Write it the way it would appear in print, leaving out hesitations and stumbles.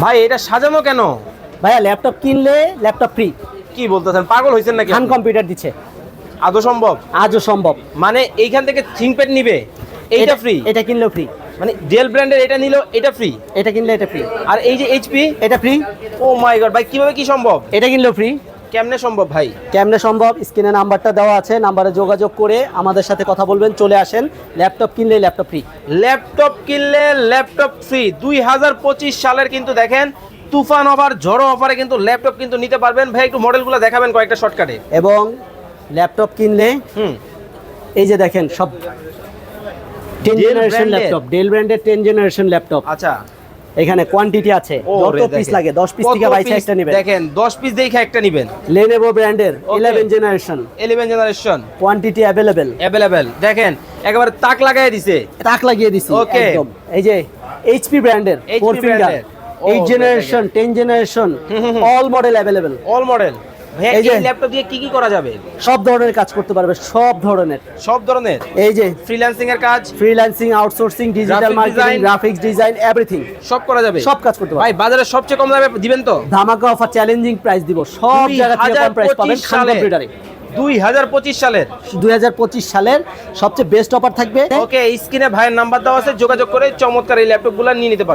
ভাই এটা সাজানো কেন? ভাইয়া ল্যাপটপ কিনলে ল্যাপটপ ফ্রি। কি বলতেছেন, পাগল হয়েছেন নাকি? হান কম্পিউটার দিচ্ছে। আদৌ সম্ভব? আজও সম্ভব। মানে এইখান থেকে থিংকপ্যাড নিবে, এইটা ফ্রি? এটা কিনলেও ফ্রি। মানে ডেল ব্র্যান্ডের এটা নিলো, এটা ফ্রি? এটা কিনলে এটা ফ্রি। আর এই যে এইচপি, এটা ফ্রি। ও মাই গড ভাই, কিভাবে কি সম্ভব? এটা কিনলেও ফ্রি। কেমনে সম্ভব ভাই? কেমনে সম্ভব? স্ক্রিনে নাম্বারটা দেওয়া আছে, নাম্বারে যোগাযোগ করে আমাদের সাথে কথা বলবেন, চলে আসেন। ল্যাপটপ কিনলে ল্যাপটপ ফ্রি। ল্যাপটপ কিনলে ল্যাপটপ ফ্রি। 2025 সালের কিন্তু দেখেন তুফান অফার, ঝড়ো অফারে কিন্তু ল্যাপটপ কিন্তু নিতে পারবেন। ভাই একটু মডেলগুলো দেখাবেন কয়েকটা শর্টকাটে। এবং ল্যাপটপ কিনলে এই যে দেখেন সব 10 জেনারেশন ল্যাপটপ, ডেল ব্র্যান্ডের 10 জেনারেশন ল্যাপটপ। আচ্ছা, এখানে কোয়ান্টিটি আছে, যত পিস লাগে 10 পিস থেকে 22 একটা নেবেন। দেখেন 10 পিস দেখে একটা নেবেন। Lenovo ব্র্যান্ডের 11 জেনারেশন, 11 জেনারেশন, কোয়ান্টিটি অ্যাভেলেবেল। দেখেন একেবারে তাক লাগাই দিছে, তাক লাগিয়ে দিছি Okay. একদম। এই যে এইচপি ব্র্যান্ডের HP 4 ফিঙ্গার, brand-এর। 8 generation, 10 generation, all model available. All model. ভাই এই যে এই ল্যাপটপ দিয়ে কি কি করা যাবে? সব ধরনের কাজ করতে পারবে, সব ধরনের। সব ধরনের। এই যে ফ্রিল্যান্সিং এর কাজ, freelancing, outsourcing, digital Graphic marketing, design, graphics design, everything সব করা যাবে। সব কাজ করতে পারবে। ভাই বাজারে সবচেয়ে কম দামে দিবেন তো? ধামাকা অফার, চ্যালেঞ্জিং প্রাইস দিব, সব জায়গা থেকে কম প্রাইস পাবেন। 2025 খান সালে। কম্পিউটারে 2025 সালের 2025 সালের সবচেয়ে বেস্ট অফার থাকবে। ওকে, স্ক্রিনে ভাইয়ের নাম্বার দেওয়া আছে, যোগাযোগ করে চমৎকার এই ল্যাপটপগুলো নিয়ে নিতে পারবেন।